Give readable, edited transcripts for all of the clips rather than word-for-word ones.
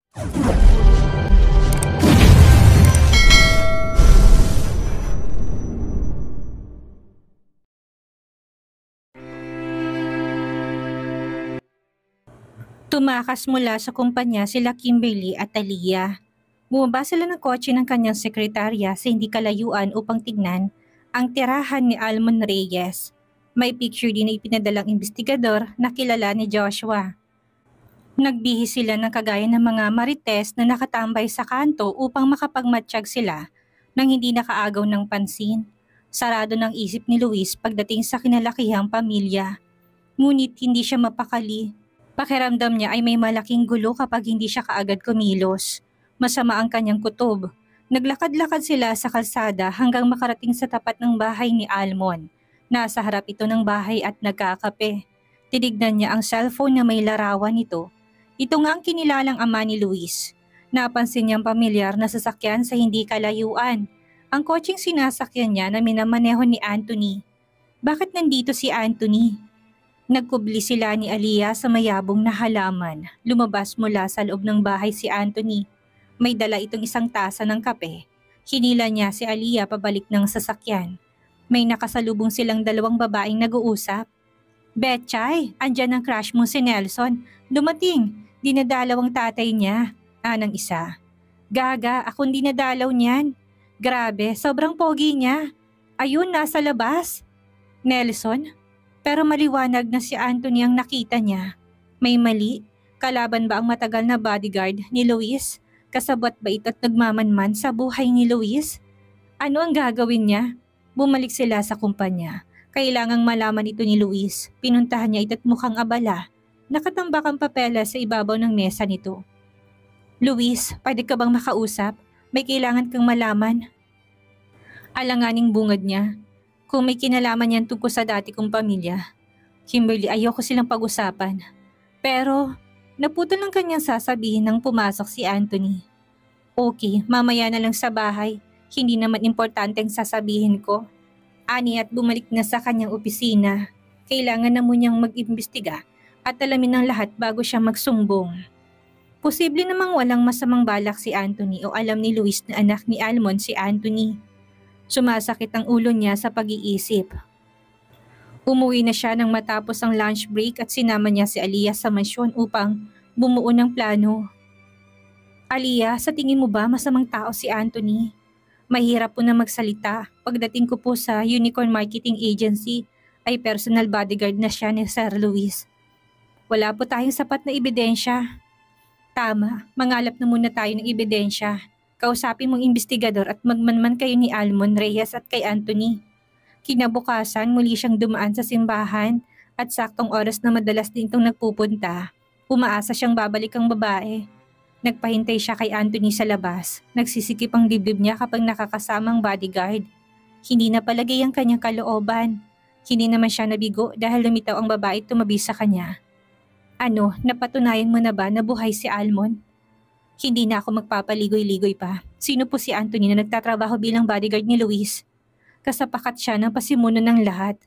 Tumakas mula sa kumpanya sila Kimberly at Aliyah. Bumaba sila ng kotse ng kanyang sekretarya sa hindi kalayuan upang tignan ang tirahan ni Almon Reyes. May picture din na ipinadalang investigador na kilala ni Joshua. Nagbihis sila ng kagaya ng mga marites na nakatambay sa kanto upang makapagmatsyag sila nang hindi nakaagaw ng pansin. Sarado ng isip ni Luis pagdating sa kinalakihang pamilya. Ngunit hindi siya mapakali. Pakiramdam niya ay may malaking gulo kapag hindi siya kaagad kumilos. Masama ang kanyang kutob. Naglakad-lakad sila sa kalsada hanggang makarating sa tapat ng bahay ni Almon. Nasa harap ito ng bahay at nagkakape. Tinignan niya ang cellphone na may larawan nito. Ito nga ang kinilalang ama ni Luis. Napansin niyang pamilyar na sasakyan sa hindi kalayuan. Ang kotseng sinasakyan niya na minamaneho ni Anthony. Bakit nandito si Anthony? Nagkubli sila ni Aliyah sa mayabong na halaman. Lumabas mula sa loob ng bahay si Anthony. May dala itong isang tasa ng kape. Hinila niya si Aliyah pabalik ng sasakyan. May nakasalubong silang dalawang babaeng nag-uusap. "Betchay, andyan ang crush mo si Nelson. Dumating, dinadalaw ang tatay niya." Anang isa. "Gaga, akong dinadalaw niyan. Grabe, sobrang pogi niya. Ayun, nasa labas." "Nelson?" Pero maliwanag na si Anthony ang nakita niya. May mali? Kalaban ba ang matagal na bodyguard ni Luis? Kasabot ba ito't nagmamanman sa buhay ni Luis? Ano ang gagawin niya? Bumalik sila sa kumpanya. Kailangang malaman ito ni Luis. Pinuntahan niya ito't mukhang abala. Nakatambak ang papeles sa ibabaw ng mesa nito. "Luis, pwede ka bang makausap? May kailangan kang malaman." Alanganing bungad niya. Kung may kinalaman yan tungkol sa dati kong pamilya, Kimberly, ayoko silang pag-usapan. Pero naputol ng kanyang sasabihin nang pumasok si Anthony. "Okay, mamaya na lang sa bahay. Hindi naman importante ang sasabihin ko." Ani at bumalik na sa kanyang opisina. Kailangan na muniyang mag-imbestiga at alamin ng lahat bago siya magsumbong. Posible namang walang masamang balak si Anthony o alam ni Luis na anak ni Almon si Anthony. Sumasakit ang ulo niya sa pag-iisip. Umuwi na siya nang matapos ang lunch break at sinama niya si Aliyah sa mansyon upang bumuo ng plano. "Aliyah, sa tingin mo ba masamang tao si Anthony? Mahirap po na magsalita. Pagdating ko po sa Unicorn Marketing Agency ay personal bodyguard na siya ni Sir Luis. Wala po tayong sapat na ebidensya." "Tama, mangalap na muna tayo ng ebidensya. Kausapin mong investigador at magmanman kayo ni Almon Reyes at kay Anthony." Kinabukasan muli siyang dumaan sa simbahan at saktong oras na madalas din itong nagpupunta. Umaasa siyang babalik ang babae. Nagpahintay siya kay Anthony sa labas. Nagsisikip ang dibdib niya kapag nakakasamang bodyguard. Hindi na palagay ang kanyang kalooban. Hindi naman siya nabigo dahil lumitaw ang babae tumabi sa kanya. "Ano, napatunayan mo na ba na buhay si Almon?" "Hindi na ako magpapaligoy-ligoy pa. Sino po si Anthony na nagtatrabaho bilang bodyguard ni Luis? Kasapakat siya ng pasimuno ng lahat.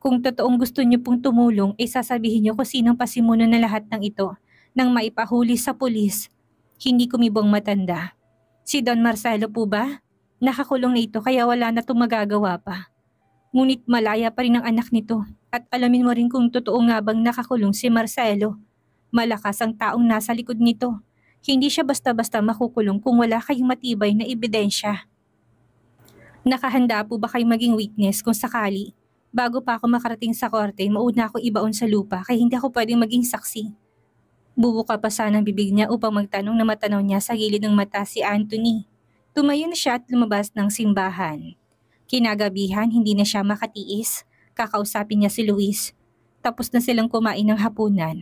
Kung totoong gusto niyo pong tumulong, ay sasabihin niyo kung sinong pasimuno na lahat ng ito nang maipahuli sa pulis." Hindi kumibong matanda. "Si Don Marcelo po ba? Nakakulong na ito kaya wala na itong magagawa pa. Ngunit malaya pa rin ang anak nito at alamin mo rin kung totoo nga bang nakakulong si Marcelo. Malakas ang taong nasa likod nito. Hindi siya basta-basta makukulong kung wala kayong matibay na ebidensya. Nakahanda po ba kayong maging witness kung sakali? Bago pa ako makarating sa korte, mauna ako ibaon sa lupa kaya hindi ako pwedeng maging saksi." Bubuka pa sana ang bibig niya upang magtanong na matanaw niya sa gilid ng mata si Anthony. Tumayo na siya at lumabas ng simbahan. Kinagabihan, hindi na siya makatiis. Kakausapin niya si Luis. Tapos na silang kumain ng hapunan.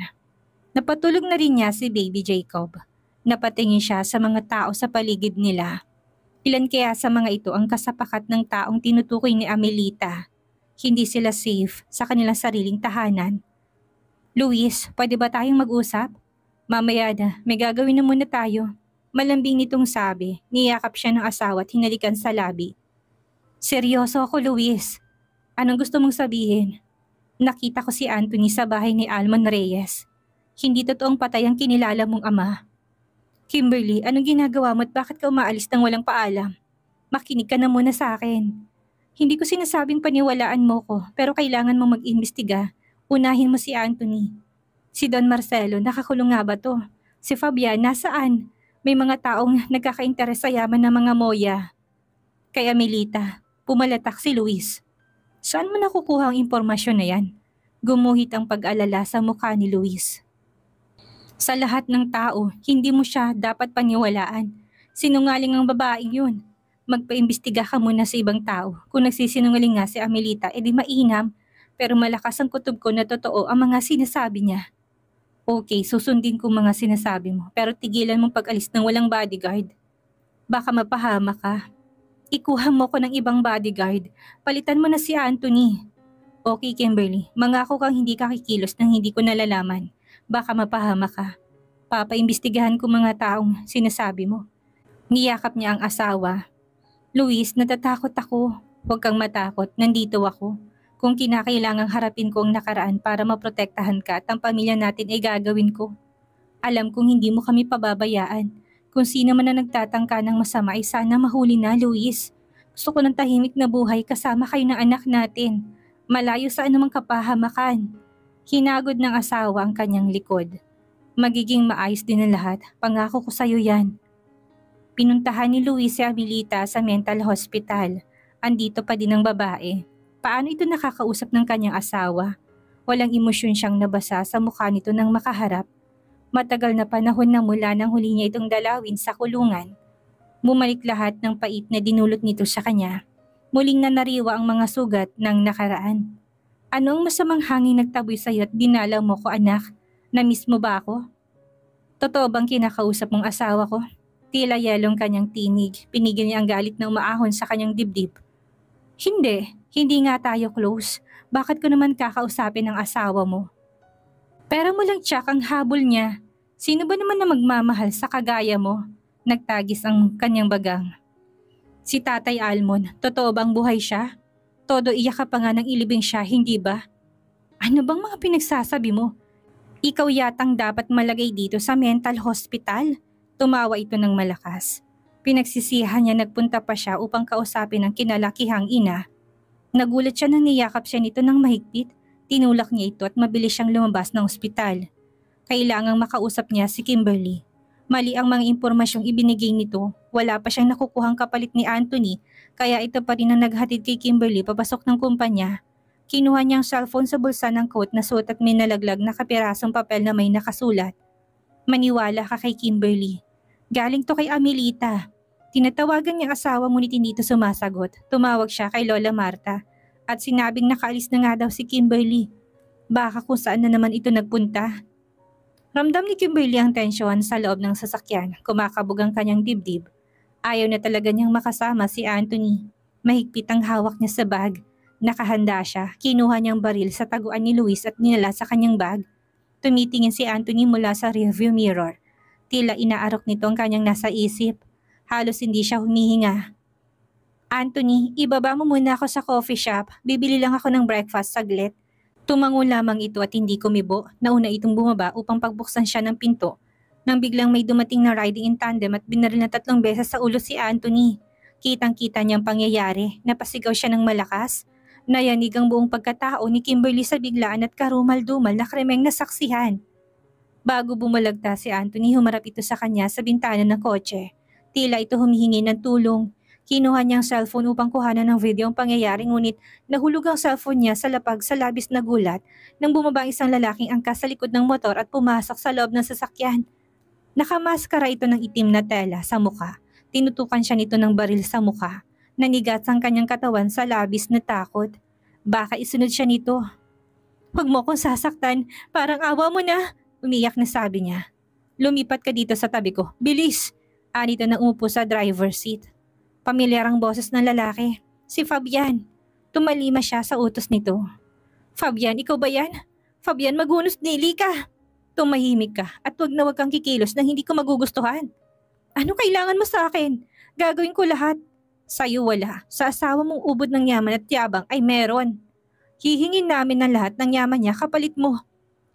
Napatulog na rin niya si Baby Jacob. Napatingin siya sa mga tao sa paligid nila. Ilan kaya sa mga ito ang kasapakat ng taong tinutukoy ni Amelita? Hindi sila safe sa kanilang sariling tahanan. "Luis, pwede ba tayong mag-usap?" "Mamaya na, may gagawin na muna tayo." Malambing nitong sabi, niyakap siya ng asawa at hinalikan sa labi. "Seryoso ako, Luis. Anong gusto mong sabihin?" "Nakita ko si Anthony sa bahay ni Almon Reyes. Hindi totoong patay ang kinilala mong ama." Kimberly, anong ginagawa mo at bakit ka umaalis ng walang paalam? Makinig ka na muna sa akin. Hindi ko sinasabing paniwalaan mo ko, pero kailangan mo mag-imbestiga. Unahin mo si Anthony. Si Don Marcelo, nakakulong nga ba to? Si Fabian, nasaan? May mga taong nagkaka-interes sa yaman ng mga Moya. Kaya Melita, pumalatak si Luis. Saan mo nakukuha ang impormasyon na yan? Gumuhit ang pag-alala sa mukha ni Luis. Sa lahat ng tao, hindi mo siya dapat paniwalaan. Sinungaling ang babaeng yun. Magpaimbestiga ka muna sa ibang tao. Kung nagsisinungaling nga si Amelita, edi mainam. Pero malakas ang kutob ko na totoo ang mga sinasabi niya. Okay, susundin ko mga sinasabi mo. Pero tigilan mong pag-alis ng walang bodyguard. Baka mapahama ka. Ikuha mo ko ng ibang bodyguard. Palitan mo na si Anthony. Okay, Kimberly. Mangako kang hindi ka kikilos nang hindi ko nalalaman. Baka mapahama ka. Papaimbestigahan ko mga taong sinasabi mo. Niyakap niya ang asawa. Luis, natatakot ako. Huwag kang matakot. Nandito ako. Kung kinakailangang harapin ko ang nakaraan para maprotektahan ka at ang pamilya natin ay gagawin ko. Alam kong hindi mo kami pababayaan. Kung sino man na nagtatangka ng masama ay sana mahuli na, Luis. Gusto ko ng tahimik na buhay kasama kayo ng anak natin. Malayo sa anumang kapahamakan. Hinagod ng asawa ang kanyang likod. Magiging maayos din ang lahat. Pangako ko sa'yo yan. Pinuntahan ni Luis si Amelita sa mental hospital. Andito pa din ang babae. Paano ito nakakausap ng kanyang asawa? Walang emosyon siyang nabasa sa mukha nito nang makaharap. Matagal na panahon na mula nang huli niya itong dalawin sa kulungan. Bumalik lahat ng pait na dinulot nito sa kanya. Muling nanariwa ang mga sugat ng nakaraan. Anong masamang hangin nagtaboy sa'yo at dinalaw mo ko, anak? Na-miss mo ba ako? Totoo bang kinakausap mong asawa ko? Tila yelong kanyang tinig. Pinigil niya ang galit na umaahon sa kanyang dibdib. Hindi nga tayo close. Bakit ko naman kakausapin ang asawa mo? Pero mulang tiyak ang habol niya. Sino ba naman na magmamahal sa kagaya mo? Nagtagis ang kanyang bagang. Si Tatay Almon, totoo bang buhay siya? Todo iyak ka pa nga ng ilibing siya, hindi ba? Ano bang mga pinagsasabi mo? Ikaw yatang dapat malagay dito sa mental hospital. Tumawa ito ng malakas. Pinagsisihan niya nagpunta pa siya upang kausapin ang kinalakihang ina. Nagulat siya nang niyakap siya nito ng mahigpit. Tinulak niya ito at mabilis siyang lumabas ng ospital. Kailangang makausap niya si Kimberly. Mali ang mga impormasyong ibinigay nito. Wala pa siyang nakukuhang kapalit ni Anthony, kaya ito pa rin ang naghatid kay Kimberly papasok ng kumpanya. Kinuha niya ang cellphone sa bulsa ng coat na suot at may nalaglag na kapirasong papel na may nakasulat. Maniwala ka kay Kimberly. Galing to kay Amelita. Tinatawagan niya asawa ngunit hindi ito sumasagot. Tumawag siya kay Lola Marta at sinabing nakaalis na nga daw si Kimberly. Baka kung saan na naman ito nagpunta. Ramdam ni Kimberly ang tensyon sa loob ng sasakyan. Kumakabog ang kanyang dibdib. Ayaw na talaga niyang makasama si Anthony. Mahigpit ang hawak niya sa bag. Nakahanda siya. Kinuha niyang baril sa taguan ni Luis at ninala sa kanyang bag. Tumitingin si Anthony mula sa rearview mirror. Tila inaarok nito ang kanyang nasa isip. Halos hindi siya humihinga. Anthony, ibaba mo muna ako sa coffee shop. Bibili lang ako ng breakfast saglit. Tumango lamang ito at hindi kumibo. Nauna itong bumaba upang pagbuksan siya ng pinto. Nang biglang may dumating na riding in tandem at binaril na 3 beses sa ulo si Anthony. Kitang-kita niyang pangyayari. Napasigaw siya ng malakas. Nayanig ang buong pagkatao ni Kimberly sa biglaan at karumal-dumal na kremeng nasaksihan. Bago bumalagta si Anthony, humarap ito sa kanya sa bintana ng kotse. Tila ito humihingi ng tulong. Kinuha niya ang cellphone upang kuhanan ng video ang pangyayari ngunit nahulog ang cellphone niya sa lapag sa labis na gulat nang bumaba ang isang lalaking angkas sa likod ng motor at pumasok sa loob ng sasakyan. Nakamaskara ito ng itim na tela sa mukha. Tinutukan siya nito ng baril sa mukha. Nanigat ang kanyang katawan sa labis na takot. Baka isunod siya nito. "Huwag mo akong sasaktan, parang awa mo na," umiyak na sabi niya. "Lumipat ka dito sa tabi ko, bilis!" Anito na umupo sa driver's seat. Pamilyar ang boses ng lalaki. Si Fabian. Tumalima siya sa utos nito. "Fabian, ikaw ba yan? Fabian, maghunos dili ka. Tumahimik ka at wag kang kikilos nang hindi ko magugustuhan. Ano kailangan mo sa akin? Gagawin ko lahat. Sa'yo wala. Sa asawa mong ubod ng yaman at yabang ay meron. Hihingin namin ng lahat ng yaman niya kapalit mo.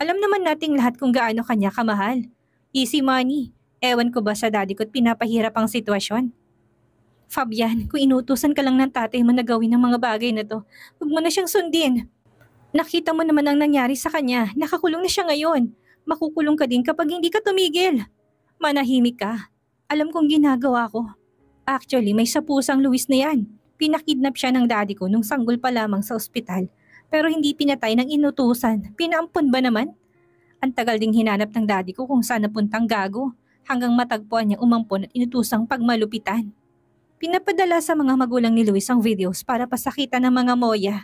Alam naman nating lahat kung gaano kanya kamahal. Easy money. Ewan ko ba sa daddy ko at pinapahirap ang sitwasyon? Fabian, kung inutusan ka lang ng tatay mo na gawin ang mga bagay na to, huwag mo na siyang sundin. Nakita mo naman ang nangyari sa kanya. Nakakulong na siya ngayon. Makukulong ka din kapag hindi ka tumigil. Manahimik ka. Alam kong ginagawa ko. Actually, may sapusang Luis na yan. Pinakidnap siya ng daddy ko nung sanggol pa lamang sa ospital. Pero hindi pinatay ng inutusan. Pinaampon ba naman? Ang tagal ding hinanap ng daddy ko kung saan napuntang gago. Hanggang matagpuan niya umampon at inutusang pagmalupitan. Pinapadala sa mga magulang ni Luis ang videos para pasakitan ng mga moya.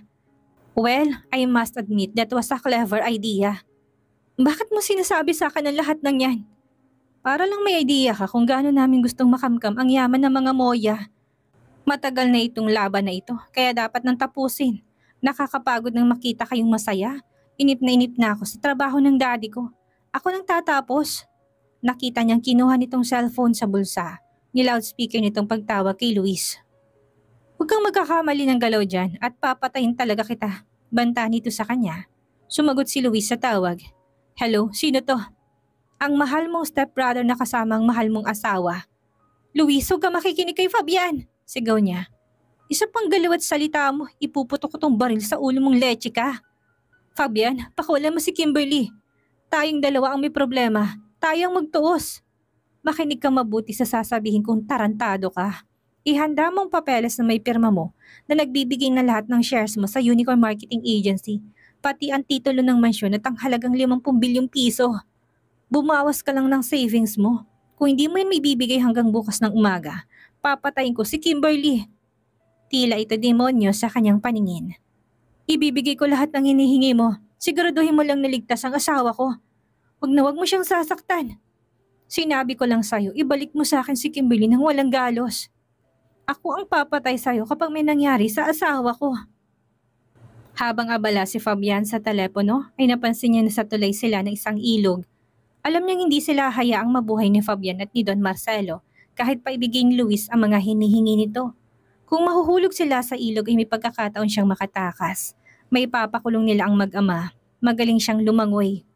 Well, I must admit that was a clever idea. Bakit mo sinasabi sa akin ang lahat ng yan? Para lang may idea ka kung gaano namin gustong makamkam ang yaman ng mga moya. Matagal na itong laban na ito, kaya dapat nang tapusin. Nakakapagod nang makita kayong masaya. Inip na ako sa trabaho ng daddy ko. Ako nang tatapos. Nakita niyang kinuha nitong cellphone sa bulsa. Ni-loudspeaker nitong pagtawag kay Luis. Huwag kang magkakamali ng galaw dyan at papatayin talaga kita. Banta nito sa kanya. Sumagot si Luis sa tawag. Hello, sino to? Ang mahal mong stepbrother na kasama ang mahal mong asawa. Luis, huwag ka makikinig kay Fabian. Sigaw niya. Isa pang galiwat salita mo, ipuputok ko tong baril sa ulo mong leche ka. Fabian, pakawalan mo si Kimberly. Tayong dalawa ang may problema. Tayong magtuos. Makinig kang mabuti sa sasabihin kung tarantado ka. Ihanda mong papeles na may pirma mo na nagbibigay na lahat ng shares mo sa Unicorn Marketing Agency, pati ang titulo ng mansyon at ang halagang 50 bilyong piso. Bumawas ka lang ng savings mo. Kung hindi mo yan may bibigay hanggang bukas ng umaga, papatayin ko si Kimberly. Tila ito demonyo sa kanyang paningin. Ibibigay ko lahat ng hinihingi mo. Siguraduhin mo lang naligtas ang asawa ko. Huwag mo siyang sasaktan. Sinabi ko lang sa'yo, ibalik mo sa akin si Kimberly nang walang galos. Ako ang papatay sa'yo kapag may nangyari sa asawa ko. Habang abala si Fabian sa telepono, ay napansin niya na sa tulay sila ng isang ilog. Alam niyang hindi sila hayaang mabuhay ni Fabian at ni Don Marcelo kahit pa ibigay ni Luis ang mga hinihingi nito. Kung mahuhulog sila sa ilog ay may pagkakataon siyang makatakas. May papakulong nila ang mag-ama. Magaling siyang lumangoy.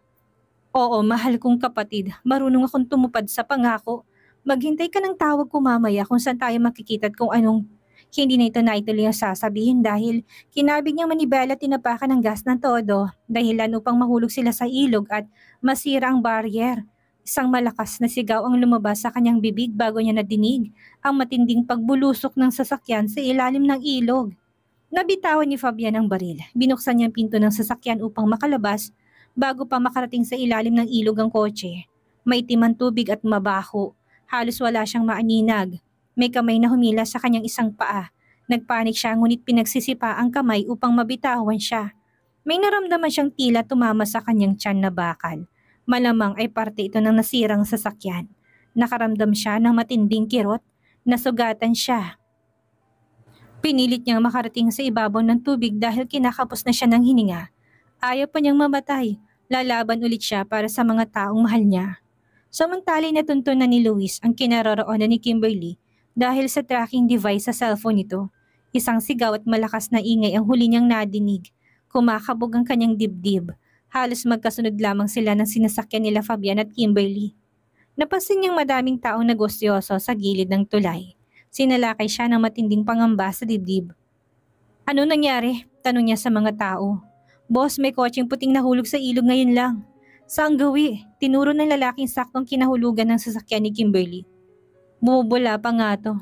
Oo, mahal kong kapatid, marunong akong tumupad sa pangako. Maghintay ka ng tawag ko mamaya kung saan tayo makikita at kung anong. Hindi na ito naituloy ang sasabihin dahil kinabig niyang manibela tinapakan ng gas ng todo dahilan upang mahulog sila sa ilog at masira ang barrier. Isang malakas na sigaw ang lumabas sa kanyang bibig bago niya nadinig ang matinding pagbulusok ng sasakyan sa ilalim ng ilog. Nabitawan ni Fabian ang baril. Binuksan niya ang pinto ng sasakyan upang makalabas. Bago pa makarating sa ilalim ng ilog ang kotse, maitim ang tubig at mabaho. Halos wala siyang maaninag. May kamay na humila sa kanyang isang paa. Nagpanik siya ngunit pinagsisipa ang kamay upang mabitawan siya. May naramdaman siyang tila tumama sa kanyang tiyan na bakal. Malamang ay parte ito ng nasirang sasakyan. Nakaramdam siya ng matinding kirot. Nasugatan siya. Pinilit niyang makarating sa ibabaw ng tubig dahil kinakapos na siya ng hininga. Ayaw pa niyang mamatay. Lalaban ulit siya para sa mga taong mahal niya. Samantalay natuntunan ni Luis ang kinaroroonan ni Kimberly dahil sa tracking device sa cellphone nito. Isang sigaw at malakas na ingay ang huli niyang nadinig. Kumakabog ang kanyang dibdib. Halos magkasunod lamang sila ng sinasakyan nila Fabian at Kimberly. Napansin niyang madaming taong negosyoso sa gilid ng tulay. Sinalakay siya ng matinding pangamba sa dibdib. Ano nangyari? Tanong niya sa mga tao. Boss, may kotseng puting nahulog sa ilog ngayon lang. Saan gawi? Tinuro ng lalaking saktong kinahulugan ng sasakyan ni Kimberly. Bumubula pa nga to.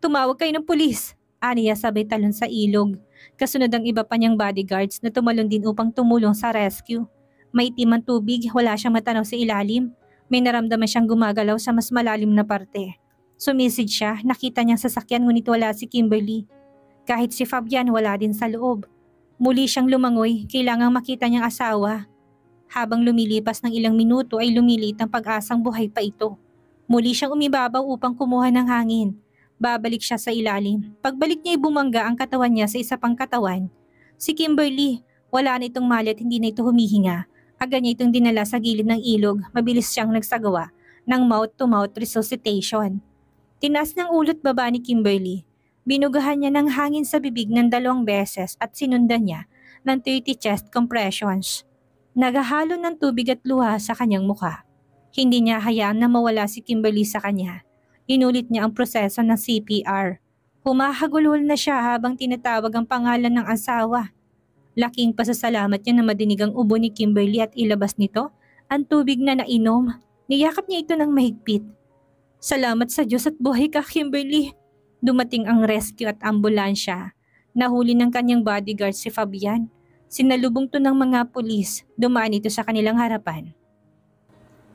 Tumawag kayo ng pulis. Aniya sabay talon sa ilog. Kasunod ang iba pa niyang bodyguards na tumalon din upang tumulong sa rescue. Maitim ang tubig, wala siyang matanaw sa ilalim. May naramdaman siyang gumagalaw sa mas malalim na parte. Sumisid siya, nakita niyang sasakyan ngunit wala si Kimberly. Kahit si Fabian wala din sa loob. Muli siyang lumangoy, kailangang makita niyang asawa. Habang lumilipas ng ilang minuto ay lumilit ang pag-asang buhay pa ito. Muli siyang umibabaw upang kumuha ng hangin. Babalik siya sa ilalim. Pagbalik niya ay bumangga ang katawan niya sa isa pang katawan. Si Kimberly, wala na itong mali at hindi na ito humihinga. Agad niya itong dinala sa gilid ng ilog, mabilis siyang nagsagawa ng mouth-to-mouth resuscitation. Tinaas ng ulot baba ni Kimberly. Binugahan niya ng hangin sa bibig ng 2 beses at sinundan niya ng 30 chest compressions. Naghahalo ng tubig at luha sa kanyang mukha. Hindi niya hayaan na mawala si Kimberly sa kanya. Inulit niya ang proseso ng CPR. Humahagulhol na siya habang tinatawag ang pangalan ng asawa. Laking pasasalamat niya na madinig ang ubo ni Kimberly at ilabas nito ang tubig na nainom. Niyakap niya ito ng mahigpit. Salamat sa Diyos at buhay ka, Kimberly. Dumating ang rescue at ambulansya. Nahuli ng kanyang bodyguard si Fabian. Sinalubong to ng mga pulis. Dumaan ito sa kanilang harapan.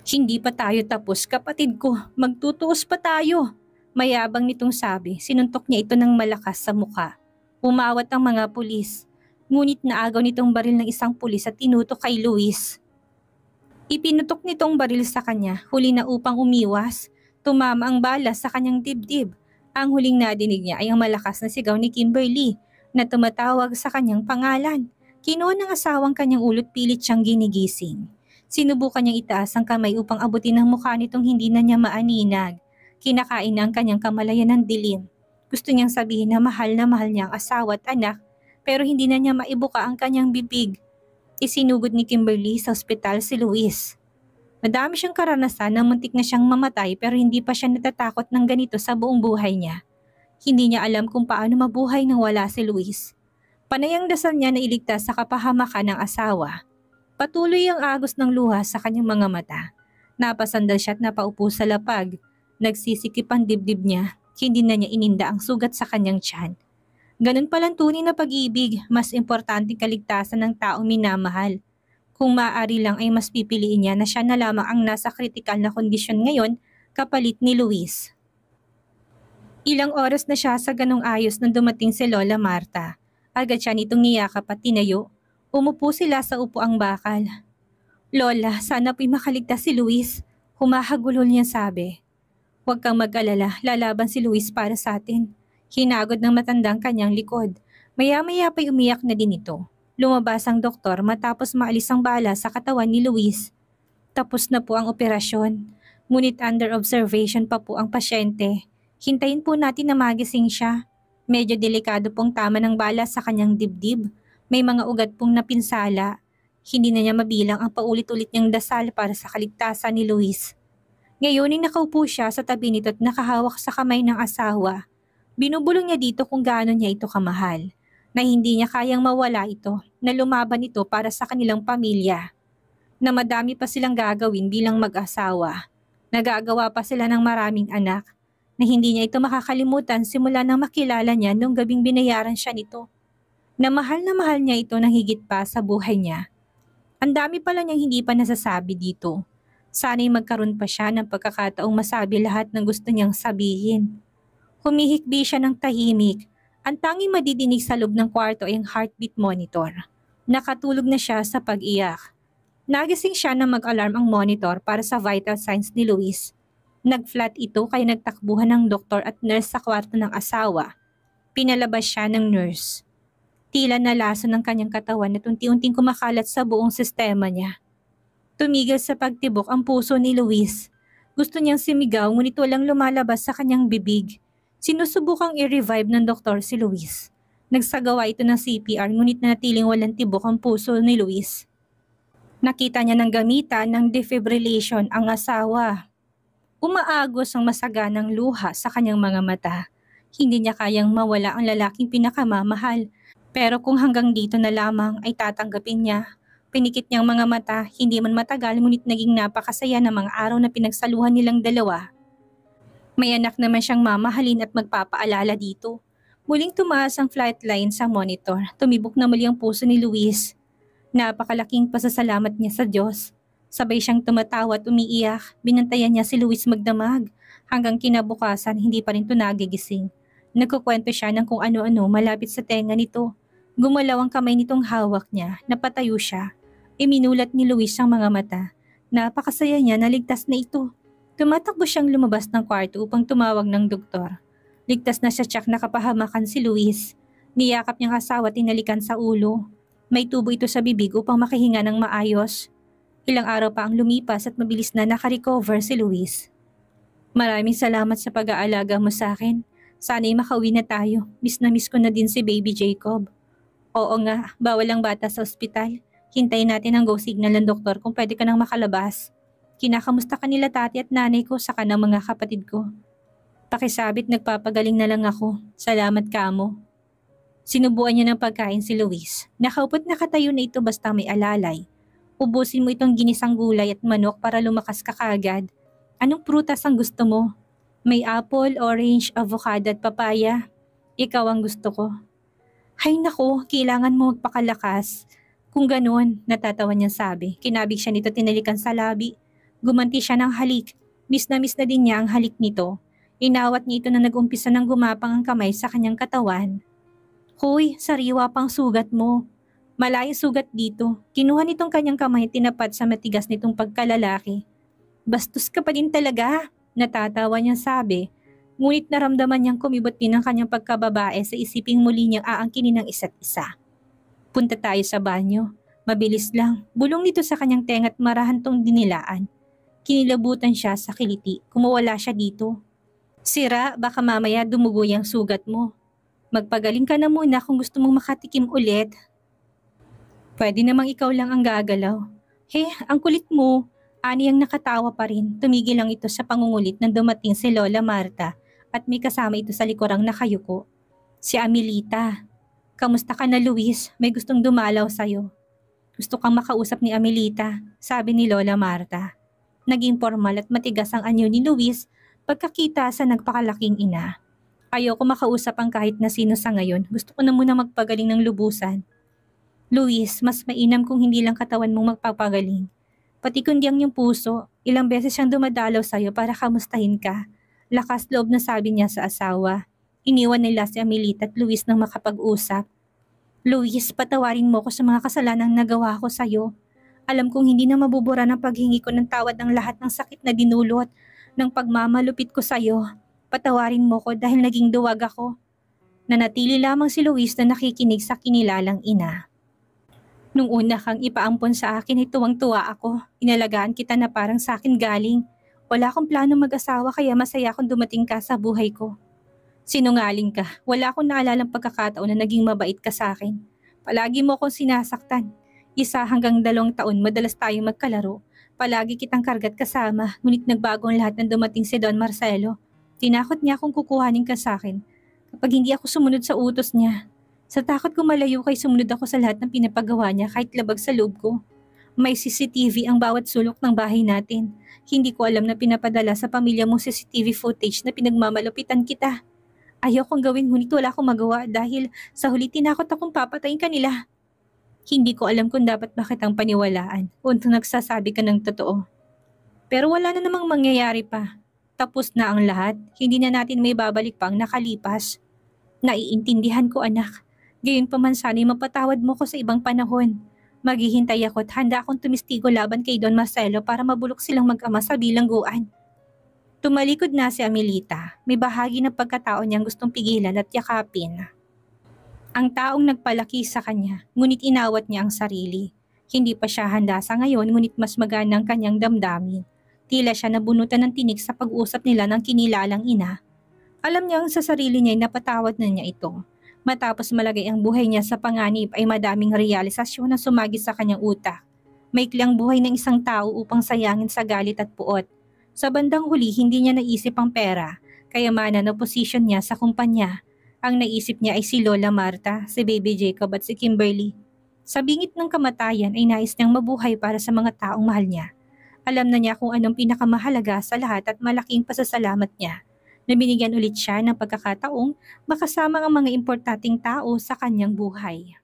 Hindi pa tayo tapos, kapatid ko. Magtutuos pa tayo. Mayabang nitong sabi. Sinuntok niya ito ng malakas sa muka. Umawat ang mga pulis. Ngunit naagaw nitong baril ng isang pulis at tinutok kay Luis. Ipinutok nitong baril sa kanya, huli na upang umiwas. Tumama ang bala sa kanyang dibdib. Ang huling nadinig niya ay ang malakas na sigaw ni Kimberly na tumatawag sa kanyang pangalan. Kinuha ng asawang kanyang ulo at pilit siyang ginigising. Sinubukan niyang itaas ang kamay upang abutin ang mukha nitong hindi na niya maaninag. Kinakain na ang kanyang kamalayan ng dilim. Gusto niyang sabihin na mahal niya ang asawa at anak, pero hindi na niya maibuka ang kanyang bibig. Isinugod ni Kimberly sa ospital si Luis. Madami siyang karanasan na muntik na siyang mamatay pero hindi pa siya natatakot ng ganito sa buong buhay niya. Hindi niya alam kung paano mabuhay nang wala si Luis. Panay ang dasal niya na iligtas sa kapahamakan ng asawa. Patuloy ang agos ng luha sa kanyang mga mata. Napasandal siya at napaupo sa lapag. Nagsisikip ang dibdib niya. Hindi na niya ininda ang sugat sa kanyang tiyan. Ganun palang tunay na pag-ibig, mas importante kaligtasan ng taong minamahal. Kung maaari lang ay mas pipiliin niya na siya na lamang ang nasa kritikal na kondisyon ngayon kapalit ni Luis. Ilang oras na siya sa ganong ayos nang dumating si Lola Marta. Agad siya nitong niyakap at tinayo. Umupo sila sa upuang bakal. Lola, sana po'y makaligtas si Luis. Humahagulhol niya sabi. Huwag kang mag-alala, lalaban si Luis para sa atin. Hinagod ng matandang kanyang likod. Maya-maya pa'y umiyak na din ito. Lumabas ang doktor matapos maalis ang bala sa katawan ni Luis. Tapos na po ang operasyon. Ngunit under observation pa po ang pasyente. Hintayin po natin na magising siya. Medyo delikado pong tama ng bala sa kanyang dibdib. May mga ugat pong napinsala. Hindi na niya mabilang ang paulit-ulit niyang dasal para sa kaligtasan ni Luis. Ngayon ay nakaupo siya sa tabi nito at nakahawak sa kamay ng asawa. Binubulong niya dito kung gaano niya ito kamahal, na hindi niya kayang mawala ito, na lumaban ito para sa kanilang pamilya, na madami pa silang gagawin bilang mag-asawa, nagagawa pa sila ng maraming anak, na hindi niya ito makakalimutan simula nang makilala niya nung gabing binayaran siya nito, na mahal niya ito ng higit pa sa buhay niya. Ang dami pala niyang hindi pa nasasabi dito. Sana'y magkaroon pa siya ng pagkakataong masabi lahat ng gusto niyang sabihin. Humihikbi siya ng tahimik. Ang tanging madidinig sa loob ng kwarto ay ang heartbeat monitor. Nakatulog na siya sa pag-iyak. Nagising siya na mag-alarm ang monitor para sa vital signs ni Luis. Nag-flat ito kaya nagtakbuhan ng doktor at nurse sa kwarto ng asawa. Pinalabas siya ng nurse. Tila nalaso ng kanyang katawan at unti-unting kumakalat sa buong sistema niya. Tumigil sa pagtibok ang puso ni Luis. Gusto niyang sumigaw ngunit walang lumalabas sa kanyang bibig. Sinusubukang i-revive ng doktor si Luis. Nagsagawa ito ng CPR ngunit nanatiling walang tibok ang puso ni Luis. Nakita niya ng gamitan ng defibrillation ang asawa. Umaagos ang masaganang luha sa kanyang mga mata. Hindi niya kayang mawala ang lalaking pinakamamahal. Pero kung hanggang dito na lamang ay tatanggapin niya. Pinikit niyang mga mata, hindi man matagal ngunit naging napakasaya ng mga araw na pinagsaluhan nilang dalawa. May anak naman siyang mamahalin at magpapaalala dito. Muling tumaas ang flight line sa monitor. Tumibok na muli ang puso ni Luis. Napakalaking pasasalamat niya sa Diyos. Sabay siyang tumatawa at umiiyak. Binantayan niya si Luis magdamag. Hanggang kinabukasan, hindi pa rin ito nagigising. Nagkukwento siya ng kung ano-ano malapit sa tenga nito. Gumalaw ang kamay nitong hawak niya. Napatayo siya. Iminulat ni Luis ang mga mata. Napakasaya niya na ligtas na ito. Tumatakbo siyang lumabas ng kwarto upang tumawag ng doktor. Ligtas na siya tsak nakapahamakan si Luis. Niyakap niyang asawa at tinalikan sa ulo. May tubo ito sa bibig upang makahinga ng maayos. Ilang araw pa ang lumipas at mabilis na nakarecover si Luis. Maraming salamat sa pag-aalaga mo sa akin. Sana'y makauwi na tayo. Miss na miss ko na din si baby Jacob. Oo nga, bawal ang bata sa ospital. Hintayin natin ang go signal ng doktor kung pwede ka nang makalabas. Kinakamusta kanila tati at nanay ko saka ng mga kapatid ko. Pakisabit nagpapagaling na lang ako. Salamat kamo. Sinubuan niya ng pagkain si Luis. Nakaupo't nakatayo na ito basta may alalay. Ubusin mo itong ginisang gulay at manok para lumakas ka kaagad. Anong prutas ang gusto mo? May apple, orange, avocado at papaya. Ikaw ang gusto ko. Hay nako, kailangan mo magpakalakas. Kung ganoon, natatawa niyang sabi. Kinabig siya nito tinalikan sa labi. Gumanti siya ng halik. Miss na din niya ang halik nito. Inawat niya ito na nag-umpisa ng gumapang ang kamay sa kanyang katawan. Hoy, sariwa pang sugat mo. Malayong sugat dito. Kinuha nitong kanyang kamay at tinapat sa matigas nitong pagkalalaki. Bastos ka pa din talaga, natatawa niyang sabi. Ngunit naramdaman niyang kumibot din ang kanyang pagkababae sa isiping muli niyang aangkinin ng isa't isa. Punta tayo sa banyo. Mabilis lang. Bulong nito sa kanyang tenga at marahan tong dinilaan. Kinilabutan siya sa kiliti. Kumawala siya dito. Sira, baka mamaya dumugo yung sugat mo. Magpagaling ka na muna kung gusto mong makatikim ulit. Pwede namang ikaw lang ang gagalaw. Ang kulit mo. Ani ang nakatawa pa rin. Tumigil lang ito sa pangungulit nang dumating si Lola Marta at may kasama ito sa likurang nakayuko. Si Amelita. Kamusta ka na Luis? May gustong dumalaw sa'yo. Gusto kang makausap ni Amelita, sabi ni Lola Marta. Naging formal at matigas ang anyo ni Luis pagkakita sa nagpakalaking ina. Ayoko makausap ang kahit na sino sa ngayon. Gusto ko na muna magpagaling ng lubusan. Luis, mas mainam kung hindi lang katawan mong magpapagaling. Pati kundi ang iyong puso, ilang beses siyang dumadalaw sa'yo para kamustahin ka. Lakas loob na sabi niya sa asawa. Iniwan nila si Amelita at Luis nang makapag-usap. Luis, patawarin mo ko sa mga kasalanang nagawa ko sa'yo. Alam kong hindi na mabubura ng paghingi ko ng tawad ng lahat ng sakit na dinulot ng pagmamalupit ko sa'yo. Patawarin mo ko dahil naging duwag ako. Nanatili lamang si Luis na nakikinig sa kinilalang ina. Nung una kang ipaampon sa akin ay tuwang-tuwa ako. Inalagaan kita na parang sa akin galing. Wala akong plano mag-asawa kaya masaya akong dumating ka sa buhay ko. Sinungaling ka. Wala akong naalalang pagkakataon na naging mabait ka sa akin. Palagi mo akong sinasaktan. 1 hanggang 2 taon madalas tayong magkalaro. Palagi kitang kargat kasama, ngunit nagbago ang lahat nang dumating si Don Marcelo. Tinakot niya akong kukuhanin ka sa akin kapag hindi ako sumunod sa utos niya. Sa takot ko malayo kay sumunod ako sa lahat ng pinapagawa niya kahit labag sa loob ko. May CCTV ang bawat sulok ng bahay natin. Hindi ko alam na pinapadala sa pamilya mo CCTV footage na pinagmamalupitan kita. Ayaw kong gawin ngunit wala akong magawa dahil sa huli tinakot akong papatayin kanila. Hindi ko alam kung dapat ba kitang paniwalaan o nagsasabi ka ng totoo. Pero wala na namang mangyayari pa. Tapos na ang lahat, hindi na natin may babalik pang nakalipas. Naiintindihan ko anak. Gayon pa man sana'y mapatawad mo ko sa ibang panahon. Maghihintay ako at handa akong tumistigo laban kay Don Marcelo para mabulok silang mag-ama sa bilangguan. Tumalikod na si Amelita. May bahagi ng pagkatao niyang gustong pigilan at yakapin. Ang taong nagpalaki sa kanya, ngunit inawat niya ang sarili. Hindi pa siya handa sa ngayon ngunit mas magana ang kanyang damdamin. Tila siya nabunutan ng tinik sa pag-usap nila ng kinilalang ina. Alam niyang sa sarili niya ay napatawad na niya ito. Matapos malagay ang buhay niya sa panganib ay madaming realisasyon na sumagi sa kanyang utak. Maikli ang buhay ng isang tao upang sayangin sa galit at puot. Sa bandang huli hindi niya naisip ang pera, kayamanan o posisyon niya sa kumpanya. Ang naisip niya ay si Lola Marta, si Baby Jacob at si Kimberly. Sa bingit ng kamatayan ay nais niyang mabuhay para sa mga taong mahal niya. Alam na niya kung anong pinakamahalaga sa lahat at malaking pasasalamat niya. Na binigyan ulit siya ng pagkakataong makasama ang mga importanteng tao sa kanyang buhay.